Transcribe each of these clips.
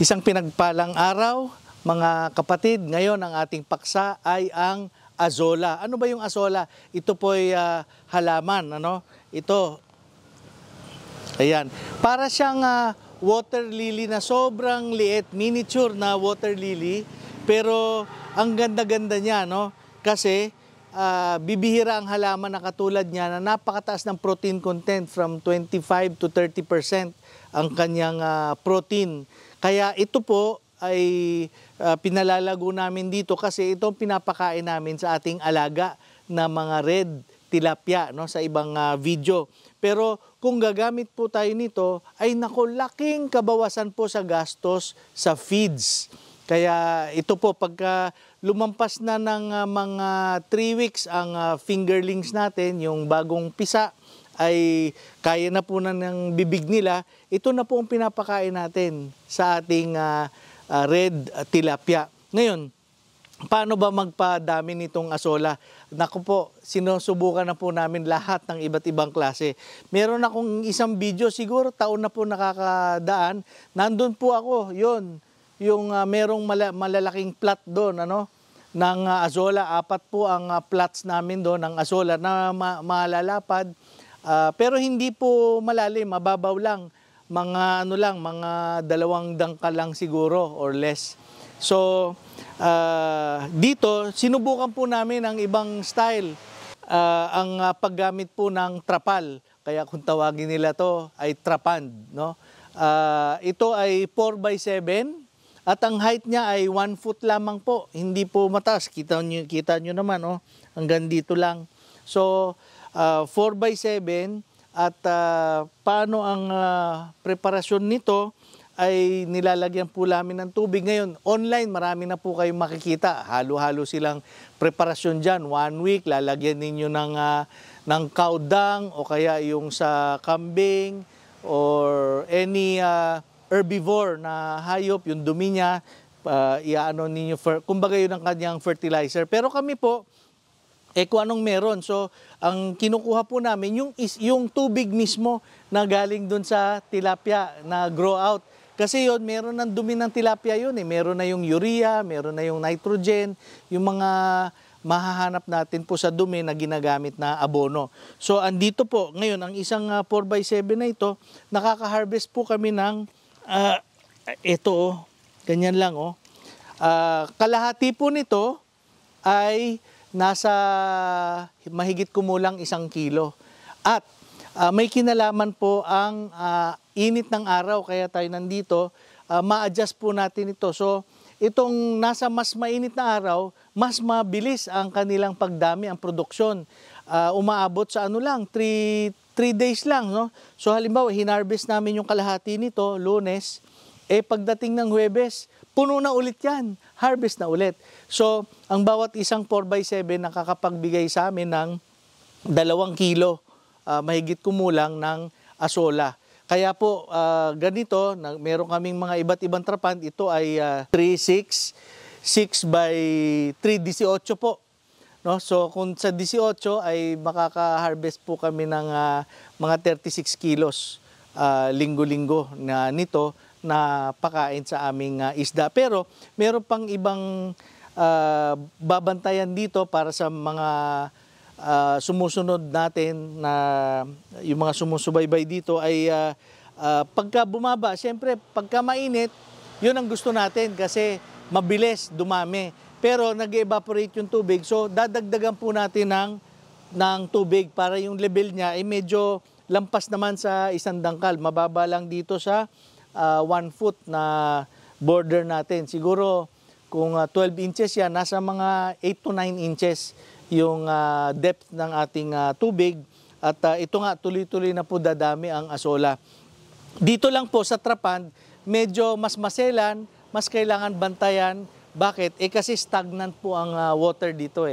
Isang pinagpalang araw, mga kapatid. Ngayon ang ating paksa ay ang azolla. Ano ba yung azolla? Ito po ay halaman. Ito, ayan. Para siyang water lily na sobrang liit, miniature na water lily. Pero ang ganda-ganda niya, kasi bibihira ang halaman na katulad niya na napakataas ng protein content, from 25 to 30% ang kanyang protein. Kaya ito po ay pinalalago namin dito kasi ito pinapakain namin sa ating alaga na mga red tilapia sa ibang video. Pero kung gagamit po tayo nito, ay naku, laking kabawasan po sa gastos sa feeds. Kaya ito po, pagka lumampas na ng mga 3 weeks ang fingerlings natin, yung bagong pisa, ay kaya na po na ng bibig nila, ito na po ang pinapakain natin sa ating red tilapia. Ngayon, paano ba magpadami nitong azolla? Naku po, sinusubukan na po namin lahat ng iba't ibang klase. Meron akong isang video, siguro taon na po nakakadaan, nandun po ako, yung merong malalaking plat doon, ng azolla. 4 po ang plats namin doon ng azolla na malalapad. Pero hindi po malalim, mababaw lang. Mga mga 2 dangkal lang siguro or less. So, dito, sinubukan po namin ang ibang style. Ang paggamit po ng trapal. Kaya kung tawagin nila to ay trapand. Ito ay 4x7. At ang height niya ay 1 foot lamang po. Hindi po mataas. Kita nyo naman, hanggang dito lang. So, 4x7. At paano ang preparasyon nito ay nilalagyan po namin ng tubig. Ngayon, online, marami na po kayong makikita. Halo-halo silang preparasyon dyan. 1 week, lalagyan ninyo ng cow dung o kaya yung sa kambing or any herbivore na hayop, yung dumi niya, iaano ninyo, kumbaga yun ang kanyang fertilizer. Pero kami po, kung anong meron. So, ang kinukuha po namin, yung tubig mismo na galing dun sa tilapia na grow out. Kasi yun, meron ng dumi ng tilapia yun. Meron na yung urea, meron na yung nitrogen, yung mga mahahanap natin po sa dumi na ginagamit na abono. So, andito po, ngayon, ang isang 4x7 na ito, nakaka-harvest po kami ng ito, ganyan lang. Kalahati po nito ay nasa mahigit kumulang 1 kilo. At may kinalaman po ang init ng araw, kaya tayo nandito, ma-adjust po natin ito. So, itong nasa mas mainit na araw, mas mabilis ang kanilang pagdami, ang produksyon. Umaabot sa 3 days lang. So, halimbawa, hinarvest namin yung kalahati nito, Lunes, pagdating ng Huwebes, puno na ulit yan. Harvest na ulit. So, ang bawat isang 4x7 nakakapagbigay sa amin ng 2 kilo, mahigit kumulang ng azolla. Kaya po, ganito, meron kaming mga iba't ibang trapand. Ito ay 3-6, 6x3, 18 po. So, kung sa 18 ay makaka-harvest po kami ng mga 36 kilos linggo-linggo na nito na pakain sa aming isda. Pero meron pang ibang babantayan dito para sa mga sumusunod natin na yung mga sumusubaybay dito ay pagka bumaba, siyempre pagka mainit, yun ang gusto natin kasi mabilis dumami. Pero nag-evaporate yung tubig, so dadagdagan po natin ng tubig para yung level niya ay medyo lampas naman sa 1 dangkal. Mababa lang dito sa 1 foot na border natin. Siguro kung 12 inches yan, nasa mga 8 to 9 inches yung depth ng ating tubig. At ito nga, tuloy-tuloy na po dadami ang azolla. Dito lang po sa trapand, medyo mas maselan, mas kailangan bantayan. Bakit? Kasi stagnant po ang water dito .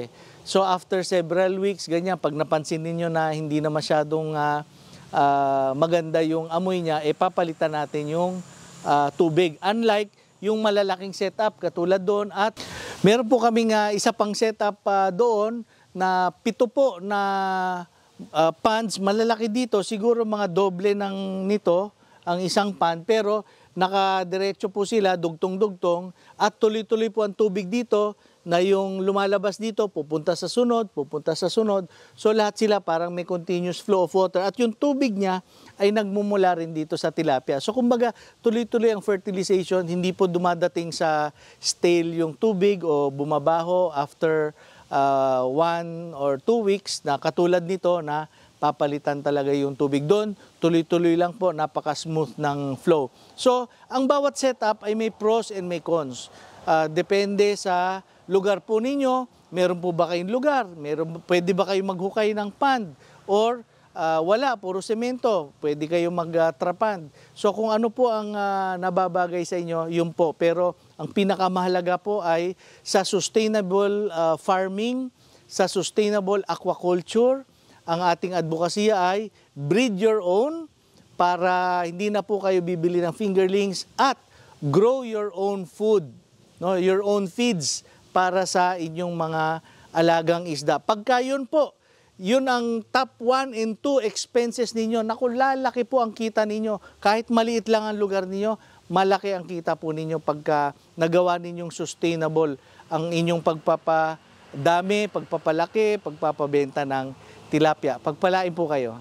So after several weeks, ganyan, pag napansin niyo na hindi na masyadong maganda yung amoy niya, papalitan natin yung tubig. Unlike yung malalaking setup katulad doon. At meron po kaming isa pang setup doon na 7 po na ponds, malalaki dito. Siguro mga doble ng nito ang isang pond, pero nakadiretso po sila, dugtong-dugtong, at tuloy-tuloy po ang tubig dito na yung lumalabas dito, pupunta sa sunod, pupunta sa sunod. So lahat sila parang may continuous flow of water. At yung tubig niya ay nagmumula rin dito sa tilapia. So kumbaga, tuloy-tuloy ang fertilization, hindi po dumadating sa stale yung tubig o bumabaho after 1 or 2 weeks na katulad nito na papalitan talaga yung tubig doon. Tuloy-tuloy lang po, napaka-smooth ng flow. So, ang bawat setup ay may pros and may cons. Depende sa lugar po ninyo. Meron po ba kayong lugar? Pwede ba kayong maghukay ng pond? Or wala, puro semento. Pwede kayong mag-trapand. So kung ano po ang nababagay sa inyo, yun po. Pero ang pinakamahalaga po ay sa sustainable farming, sa sustainable aquaculture. Ang ating advokasya ay breed your own para hindi na po kayo bibili ng fingerlings at grow your own food, no, your own feeds para sa inyong mga alagang isda. Pagka yun po, yun ang top 1 and 2 expenses ninyo. Naku, lalaki po ang kita ninyo. Kahit maliit lang ang lugar ninyo, malaki ang kita po ninyo pagka nagawa ninyong sustainable ang inyong pagpapadami, pagpapalaki, pagpapabenta ng tilapia. Pagpalain po kayo.